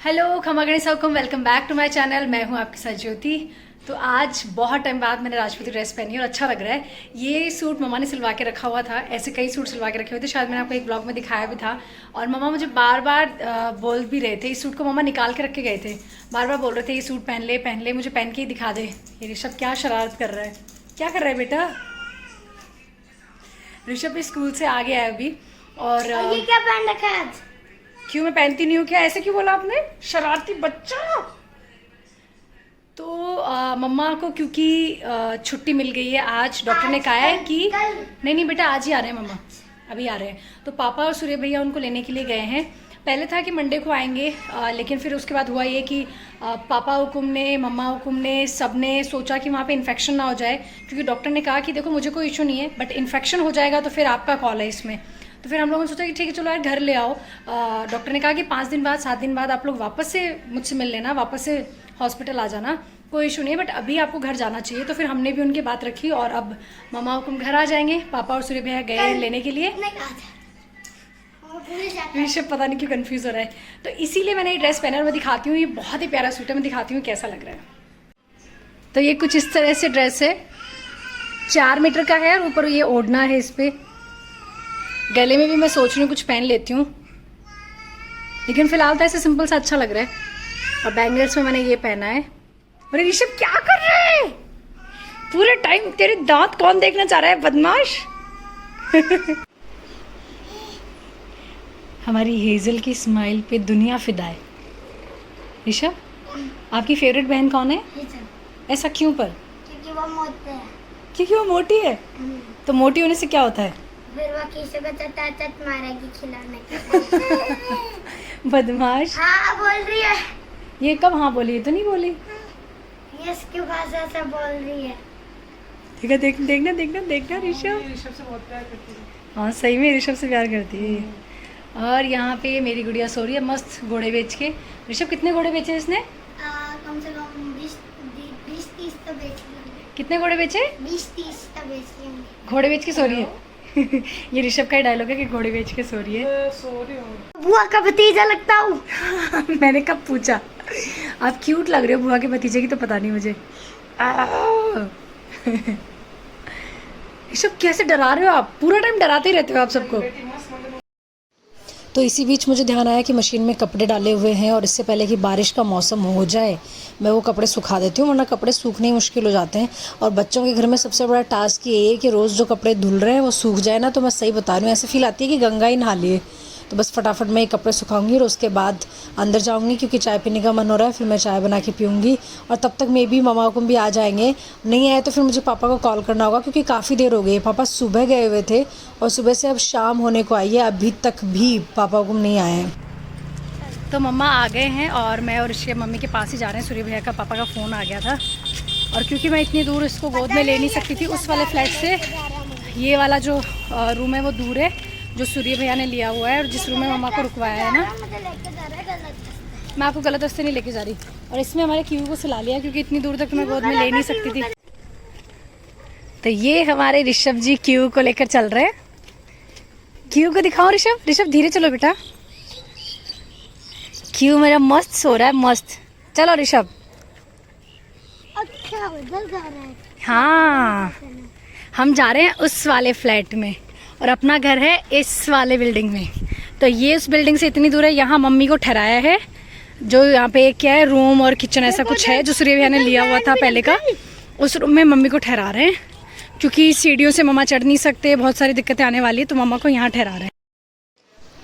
Hello खमा गणेश welcome welcome back to my channel. मैं हूं आपके साथ ज्योति। तो आज बहुत टाइम बाद मैंने राजपूती ड्रेस पहनी और अच्छा लग रहा है। ये सूट मम्मा ने सिलवा के रखा हुआ था, ऐसे कई सूट सिलवा के रखे हुए थे, शायद मैंने आपको एक ब्लॉग में दिखाया भी था। और मम्मा मुझे बार बार बोल भी रहे थे, इस सूट को मम्मा निकाल के रख के गए थे, बार बार बोल रहे थे ये सूट पहन ले, मुझे पहन के ही दिखा दे। ये ऋषभ क्या शरारत कर रहा है, क्या कर रहा है बेटा? ऋषभ भी स्कूल से आ गया है अभी। और ये क्या पहन रखा है आज? क्यों मैं पहनती नहीं हूँ क्या? ऐसे क्यों बोला आपने, शरारती बच्चा? तो मम्मा को क्योंकि छुट्टी मिल गई है आज, डॉक्टर ने कहा है कि नहीं बेटा आज ही आ रहे हैं मम्मा, अभी आ रहे हैं। तो पापा और सूर्य भैया उनको लेने के लिए गए हैं। पहले था कि मंडे को आएंगे, लेकिन फिर उसके बाद हुआ ये कि पापा हुकुम ने, मम्मा हुकुम ने, सब ने सोचा कि वहाँ पे इन्फेक्शन ना हो जाए, क्योंकि डॉक्टर ने कहा कि देखो मुझे कोई इशू नहीं है, बट इन्फेक्शन हो जाएगा तो फिर आपका कॉल है इसमें। तो फिर हम लोगों ने सोचा कि ठीक है चलो यार घर ले आओ। डॉक्टर ने कहा कि 5 दिन बाद 7 दिन बाद आप लोग वापस से मुझसे मिल लेना, वापस से हॉस्पिटल आ जाना, कोई इशू नहीं है, बट अभी आपको घर जाना चाहिए। तो फिर हमने भी उनकी बात रखी और अब मम्मा हुकुम घर आ जाएंगे, पापा और सूर्य भैया गए लेने के लिए। ऋषभ पता नहीं क्यों कंफ्यूज हो रहा है। तो इसीलिए मैंने ये ड्रेस पहना और मैं दिखाती हूँ, ये बहुत ही प्यारा सूट है, मैं दिखाती हूँ कैसा लग रहा है। तो ये कुछ इस तरह से ड्रेस है, 4 मीटर का है और ऊपर ये ओढ़ना है इस पर। गले में भी मैं सोच रही हूँ कुछ पहन लेती हूँ, लेकिन फिलहाल तो ऐसे सिंपल सा अच्छा लग रहा है। और बैंगल्स में मैंने ये पहना है। अरे ऋषभ क्या कर रहे हैं? पूरे टाइम तेरे दांत कौन देखना चाह रहा है, बदमाश? हमारी हेजल की स्माइल पे दुनिया फिदा है। ऋषभ आपकी फेवरेट बहन कौन है? ऐसा क्यों पर? क्योंकि वो मोटे है। क्योंकि वो मोटी है। तो मोटी होने से क्या होता है? फिर वो किसी को चट मारेगी खिलाने के। बदमाश। हाँ बोल रही है। ये कब हाँ बोली? ये तो नहीं बोली। ये इसकी भाषा से बोल रही है। ठीक है, देखना ऋषभ से बहुत प्यार करती है। हाँ सही में ऋषभ से प्यार करती है। और यहाँ पे मेरी गुड़िया सो रही है मस्त घोड़े बेच के। ऋषभ कितने घोड़े बेचे इसने? कम से कम 20-30 तो बेच लेंगे। कितने घोड़े बेचे? 20-30 तो बेच लेंगे। घोड़े बेच के सो रही है। ये ऋषभ का ही डायलॉग है कि घोड़े बेच के सो रही है। बुआ का भतीजा लगता हूँ। मैंने कब पूछा? आप क्यूट लग रहे हो बुआ के भतीजे की, तो पता नहीं मुझे। ऋषभ कैसे डरा रहे हो आप? पूरा टाइम डराते ही रहते हो आप सबको। तो इसी बीच मुझे ध्यान आया कि मशीन में कपड़े डाले हुए हैं और इससे पहले कि बारिश का मौसम हो जाए मैं वो कपड़े सुखा देती हूँ, वरना कपड़े सूखने ही मुश्किल हो जाते हैं। और बच्चों के घर में सबसे बड़ा टास्क ये है कि रोज़ जो कपड़े धुल रहे हैं वो सूख जाए ना। तो मैं सही बता रही हूँ, ऐसे फील आती है कि गंगा ही नहा लिए। तो बस फटाफट मैं ये कपड़े सुखाऊंगी और उसके बाद अंदर जाऊंगी, क्योंकि चाय पीने का मन हो रहा है। फिर मैं चाय बना के पीऊँगी और तब तक मे भी मम्मा को भी आ जाएंगे। नहीं आए तो फिर मुझे पापा को कॉल करना होगा, क्योंकि काफ़ी देर हो गई है। पापा सुबह गए हुए थे और सुबह से अब शाम होने को आई है, अभी तक भी पापा को नहीं आए हैं। तो मम्मा आ गए हैं और मैं और ऋषि मम्मी के पास ही जा रहे हैं। सूर्य भैया का पापा का फ़ोन आ गया था, और क्योंकि मैं इतनी दूर इसको गोद में ले नहीं सकती थी, उस वाले फ्लैट से ये वाला जो रूम है वो दूर है, जो सूर्य भैया ने लिया हुआ है और जिस रूम में मम्मा को रुकवाया है ना। मैं आपको गलत रास्ते नहीं लेके जा रही। और इसमें हमारे क्यू को सुला लिया, क्योंकि इतनी दूर तक मैं गोद में ले नहीं सकती थी। तो ये हमारे ऋषभ जी क्यू को लेकर चल रहे हैं। क्यू को दिखाओ ऋषभ धीरे चलो बेटा। क्यू मेरा मस्त सो रहा है, मस्त। चलो ऋषभ। अच्छा उधर जा रहा है। हाँ हम जा रहे हैं उस वाले फ्लैट में और अपना घर है इस वाले बिल्डिंग में। तो ये उस बिल्डिंग से इतनी दूर है, यहाँ मम्मी को ठहराया है। जो यहाँ पे क्या है, रूम और किचन ऐसा कुछ है जो सूर्य भैया ने लिया हुआ था पहले का, उस रूम में मम्मी को ठहरा रहे हैं, क्योंकि सीढ़ियों से मम्मा चढ़ नहीं सकते, बहुत सारी दिक्कतें आने वाली है, तो मम्मा को यहाँ ठहरा रहे हैं।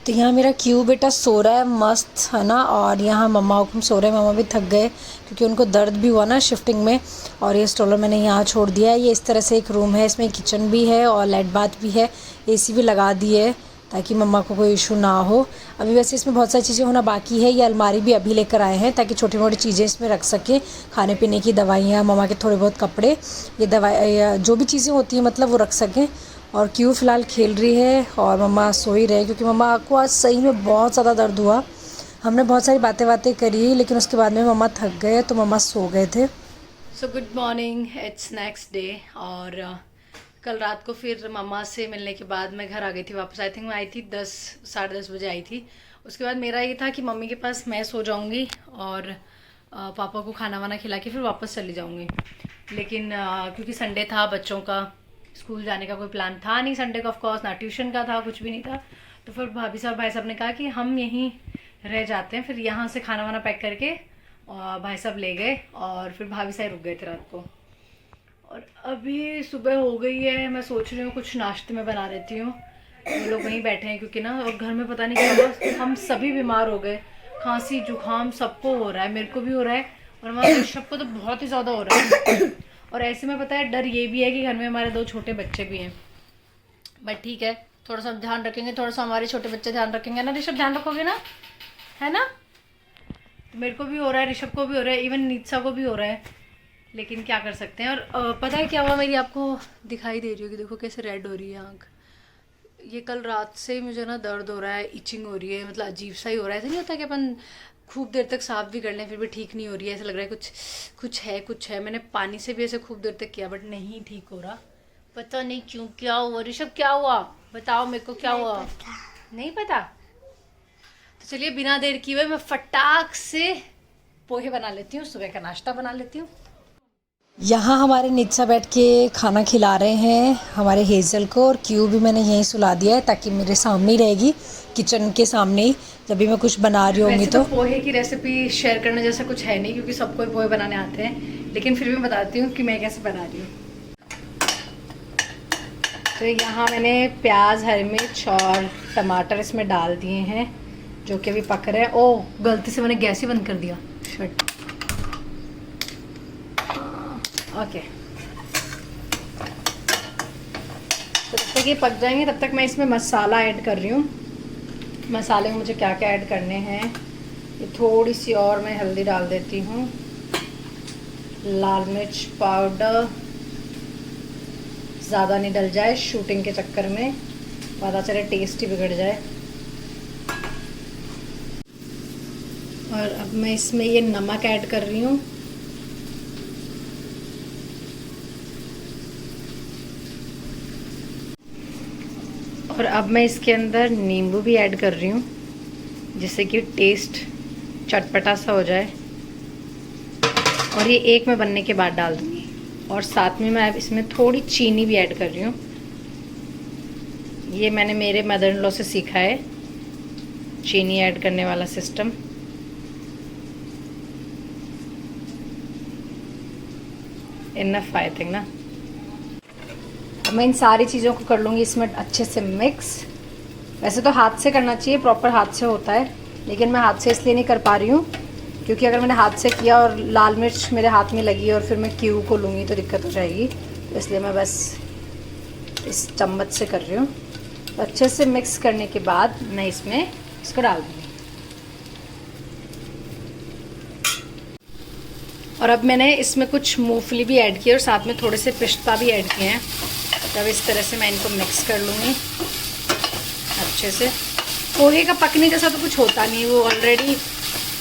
तो यहाँ मेरा क्यू बेटा सो रहा है मस्त, है ना। और यहाँ मम्मा हुकुम सो रहे हैं। मम्मा भी थक गए क्योंकि उनको दर्द भी हुआ ना शिफ्टिंग में। और ये स्ट्रोलर मैंने यहाँ छोड़ दिया है। ये इस तरह से एक रूम है, इसमें किचन भी है और लेट बाथ भी है, एसी भी लगा दी है ताकि मम्मा को कोई इशू ना हो। अभी वैसे इसमें बहुत सारी चीज़ें होना बाकी है। ये अलमारी भी अभी लेकर आए हैं ताकि छोटी मोटी चीज़ें इसमें रख सकें, खाने पीने की दवाइयाँ, मम्मा के थोड़े बहुत कपड़े, ये दवाई जो भी चीज़ें होती हैं मतलब वो रख सकें। और क्यू फ़िलहाल खेल रही है और मम्मा सो ही रहे, क्योंकि मम्मा को आज सही में बहुत ज़्यादा दर्द हुआ। हमने बहुत सारी बातें करी, लेकिन उसके बाद में मम्मा थक गए तो मम्मा सो गए थे। So good morning, it's next day. और कल रात को फिर मम्मा से मिलने के बाद मैं घर आ गई थी वापस। आई थिंक मैं आई थी 10 साढ़े 10 बजे आई थी। उसके बाद मेरा ये था कि मम्मी के पास मैं सो जाऊँगी और पापा को खाना वाना खिला के फिर वापस चली जाऊँगी। लेकिन क्योंकि संडे था, बच्चों का स्कूल जाने का कोई प्लान था नहीं संडे का, ऑफकोर्स ना ट्यूशन का था, कुछ भी नहीं था। तो फिर भाभी साहब भाई साहब ने कहा कि हम यहीं रह जाते हैं। फिर यहाँ से खाना वाना पैक करके भाई साहब ले गए और फिर भाभी साहब रुक गए थे रात को। और अभी सुबह हो गई है, मैं सोच रही हूँ कुछ नाश्ते में बना लेती हूँ। वो लोग वहीं बैठे हैं क्योंकि ना, और घर में पता नहीं क्या हुआ, हम सभी बीमार हो गए। खांसी जुकाम सबको हो रहा है, मेरे को भी हो रहा है और हमारे ऋषभ को तो बहुत ही ज़्यादा हो रहा है। और ऐसे में पता है डर ये भी है कि घर में हमारे 2 छोटे बच्चे भी हैं। बट ठीक है, थोड़ा सा ध्यान रखेंगे, थोड़ा सा हमारे छोटे बच्चे ध्यान रखेंगे ना। ऋषभ ध्यान रखोगे ना, है ना? मेरे को भी हो रहा है, ऋषभ को भी हो रहा है, इवन नीतसा को भी हो रहा है। लेकिन क्या कर सकते हैं। और पता है क्या हुआ, मेरी आपको दिखाई दे रही होगी, देखो कैसे रेड हो रही है आँख। ये कल रात से मुझे ना दर्द हो रहा है, इचिंग हो रही है, मतलब अजीब सा ही हो रहा है। ऐसा नहीं होता कि अपन खूब देर तक साफ भी कर लें फिर भी ठीक नहीं हो रही है, ऐसा लग रहा है कुछ है। मैंने पानी से भी ऐसे खूब देर तक किया बट नहीं ठीक हो रहा, पता नहीं क्यों। क्या हुआ ऋषभ, क्या हुआ बताओ मेरे को, क्या हुआ? नहीं पता। तो चलिए बिना देर किए हुए मैं फटाक से पोहे बना लेती हूँ, सुबह का नाश्ता बना लेती हूँ। यहाँ हमारे नित्सा बैठ के खाना खिला रहे हैं हमारे हेज़ल को, और क्यू भी मैंने यहीं सुला दिया है ताकि मेरे सामने ही रहेगी, किचन के सामने ही, जब भी मैं कुछ बना रही होंगी। तो पोहे की रेसिपी शेयर करने जैसा कुछ है नहीं क्योंकि सबको ही पोहे बनाने आते हैं, लेकिन फिर भी बताती हूँ कि मैं कैसे बना रही हूँ। तो यहाँ मैंने प्याज, हरी मिर्च और टमाटर इसमें डाल दिए हैं जो कि अभी पक रहे हैं। ओह गलती से मैंने गैस ही बंद कर दिया, शट। ओके, तो जब तक ये पक जाएंगे तब तक मैं इसमें मसाला ऐड कर रही हूँ। मसाले में मुझे क्या क्या ऐड करने हैं, ये थोड़ी सी और मैं हल्दी डाल देती हूँ, लाल मिर्च पाउडर, ज़्यादा नहीं डल जाए शूटिंग के चक्कर में, पता चले टेस्ट ही बिगड़ जाए। और अब मैं इसमें ये नमक ऐड कर रही हूँ, और अब मैं इसके अंदर नींबू भी ऐड कर रही हूँ जिससे कि टेस्ट चटपटा सा हो जाए। और ये एक में बनने के बाद डाल दूँगी, और साथ में मैं अब इसमें थोड़ी चीनी भी ऐड कर रही हूँ। ये मैंने मेरे मदर इन लॉ से सीखा है चीनी ऐड करने वाला सिस्टम। इनफ आई थिंक ना। अब मैं इन सारी चीज़ों को कर लूँगी इसमें अच्छे से मिक्स। वैसे तो हाथ से करना चाहिए, प्रॉपर हाथ से होता है, लेकिन मैं हाथ से इसलिए नहीं कर पा रही हूँ क्योंकि अगर मैंने हाथ से किया और लाल मिर्च मेरे हाथ में लगी और फिर मैं क्यू को लूँगी तो दिक्कत हो जाएगी। तो इसलिए मैं बस इस चम्मच से कर रही हूँ। तो अच्छे से मिक्स करने के बाद मैं इसमें इसको डाल दूँगी। और अब मैंने इसमें कुछ मूंगफली भी ऐड की और साथ में थोड़े से पिस्ता भी ऐड किए हैं। तब इस तरह से मैं इनको मिक्स कर लूँगी अच्छे से। पोहे का पकने जैसा तो कुछ होता नहीं, वो ऑलरेडी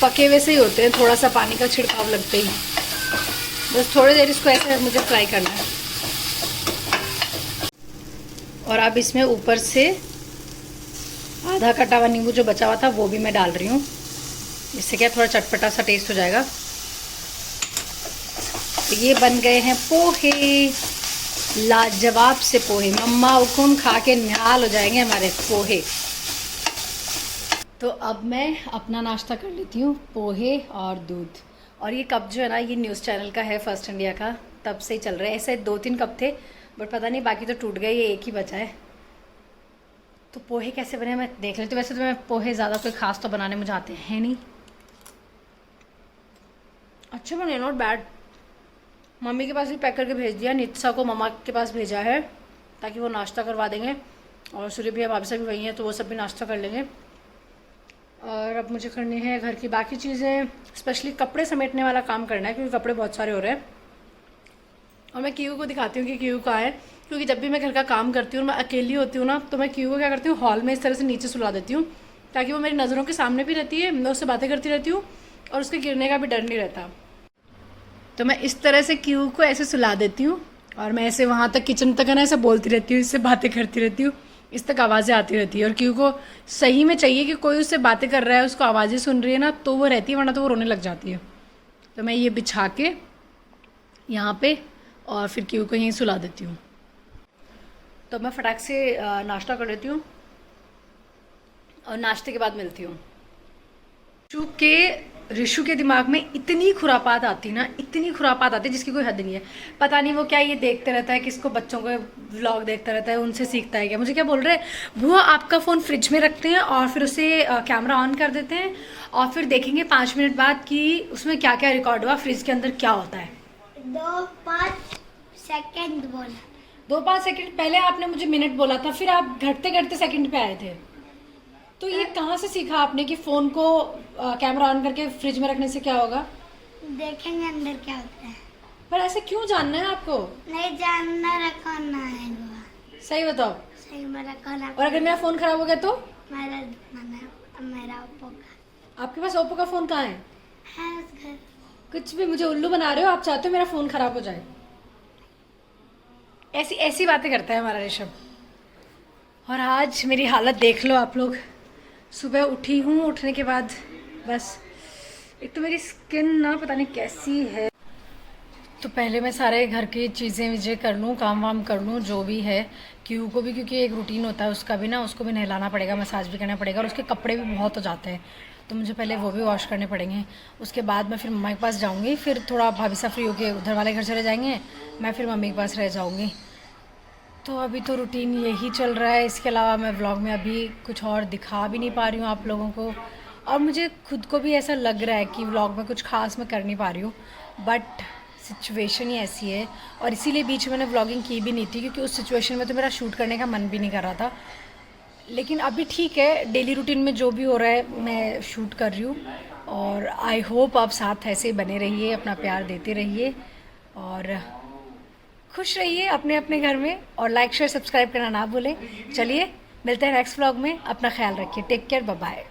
पके हुए से ही होते हैं, थोड़ा सा पानी का छिड़काव लगते ही। बस थोड़ी देर इसको ऐसे मुझे फ्राई करना है। और अब इसमें ऊपर से आधा कटा हुआ नींबू जो बचा हुआ था वो भी मैं डाल रही हूँ, इससे क्या थोड़ा चटपटा सा टेस्ट हो जाएगा। तो ये बन गए हैं पोहे, लाजवाब से पोहे। मम्मा हुकुम खा के निहाल हो जाएंगे हमारे पोहे। तो अब मैं अपना नाश्ता कर लेती हूँ, पोहे और दूध। और ये कप जो है ना, ये न्यूज़ चैनल का है, फर्स्ट इंडिया का, तब से ही चल रहा है। ऐसे 2-3 कप थे बट पता नहीं बाकी तो टूट गए, ये एक ही बचा है। तो पोहे कैसे बने मैं देख लेती हूँ। वैसे तो मैं पोहे ज़्यादा कोई ख़ास तो बनाने मुझे आते हैं नहीं। अच्छे बने, नॉट बैड। मम्मी के पास भी पैक करके भेज दिया, नित्सा को मम्मा के पास भेजा है ताकि वो नाश्ता करवा देंगे, और सूर्य भैया भाभी से भी वही हैं तो वो सब भी नाश्ता कर लेंगे। और अब मुझे करनी है घर की बाकी चीज़ें, स्पेशली कपड़े समेटने वाला काम करना है क्योंकि कपड़े बहुत सारे हो रहे हैं। और मैं क्यू को दिखाती हूँ कि क्यू कहाँ है, क्योंकि जब भी मैं घर का काम करती हूँ, मैं अकेली होती हूँ ना, तो मैं क्यू को क्या करती हूँ, हॉल में इस तरह से नीचे सुला देती हूँ ताकि वो मेरी नज़रों के सामने भी रहती है, मैं उससे बातें करती रहती हूँ और उसके गिरने का भी डर नहीं रहता। तो मैं इस तरह से क्यू को ऐसे सुला देती हूँ और मैं ऐसे वहाँ तक किचन तक है ना ऐसे बोलती रहती हूँ, इससे बातें करती रहती हूँ इस तक आवाज़ें आती रहती है और क्यों को सही में चाहिए कि कोई उससे बातें कर रहा है, उसको आवाज़ें सुन रही है ना, तो वो रहती है, वरना तो वो रोने लग जाती है। तो मैं ये बिछा के यहाँ पे और फिर क्यों को यहीं सुला देती हूँ। तो मैं फटाक से नाश्ता कर लेती हूँ और नाश्ते के बाद मिलती हूँ। ऋषु के दिमाग में इतनी खुरापात आती ना, इतनी खुरापात आती जिसकी कोई हद नहीं है। पता नहीं वो क्या ये देखते रहता है, किसको बच्चों को व्लॉग देखता रहता है, उनसे सीखता है क्या। मुझे क्या बोल रहे हैं, बुआ आपका फ़ोन फ्रिज में रखते हैं और फिर उसे कैमरा ऑन कर देते हैं और फिर देखेंगे 5 मिनट बाद कि उसमें क्या क्या रिकॉर्ड हुआ, फ्रिज के अंदर क्या होता है। 2-5 सेकंड बोला। 2-5 सेकंड पहले आपने मुझे मिनट बोला था, फिर आप घटते घटते सेकंड पे आए थे। तो ये कहाँ से सीखा आपने कि फ़ोन को कैमरा ऑन करके फ्रिज में रखने से क्या होगा? देखेंगे अंदर क्या होता है। पर ऐसे क्यों जानना है आपको? नहीं जानना, रखना है बुआ। सही बताओ। सही में रखना। और अगर मेरा फ़ोन ख़राब हो गया तो? मेरा ओप्पो का। आपके पास ओप्पो का फ़ोन कहाँ है? है उस घर। कुछ भी मुझे उल्लू बना रहे हो आप, चाहते हो मेरा फ़ोन ख़राब हो जाए। ऐसी ऐसी बातें करता है हमारा ऋषभ। और आज मेरी हालत देख लो आप लोग। सुबह उठी हूँ, उठने के बाद बस एक तो मेरी स्किन ना पता नहीं कैसी है। तो पहले मैं सारे घर की चीज़ें विजें कर लूँ, काम वाम कर लूँ जो भी है। क्यों को भी, क्योंकि एक रूटीन होता है उसका भी ना, उसको भी नहलाना पड़ेगा, मसाज भी करना पड़ेगा और उसके कपड़े भी बहुत हो जाते हैं, तो मुझे पहले वो भी वॉश करने पड़ेंगे। उसके बाद मैं फिर मम्मा के पास जाऊँगी, फिर थोड़ा भाभी सा फ्री होके उधर वाले घर चले जाएंगे, मैं फिर मम्मी के पास रह जाऊँगी। तो अभी तो रूटीन यही चल रहा है। इसके अलावा मैं व्लॉग में अभी कुछ और दिखा भी नहीं पा रही हूँ आप लोगों को, और मुझे खुद को भी ऐसा लग रहा है कि व्लॉग में कुछ खास मैं कर नहीं पा रही हूँ, बट सिचुएशन ही ऐसी है। और इसीलिए बीच में मैंने व्लॉगिंग की भी नहीं थी, क्योंकि उस सिचुएशन में तो मेरा शूट करने का मन भी नहीं कर रहा था। लेकिन अभी ठीक है, डेली रूटीन में जो भी हो रहा है मैं शूट कर रही हूँ, और आई होप आप साथ ऐसे ही बने रहिए, अपना प्यार देते रहिए और खुश रहिए अपने अपने घर में, और लाइक शेयर सब्सक्राइब करना ना भूलें। चलिए मिलते हैं नेक्स्ट व्लॉग में, अपना ख्याल रखिए, टेक केयर, बाय बाय।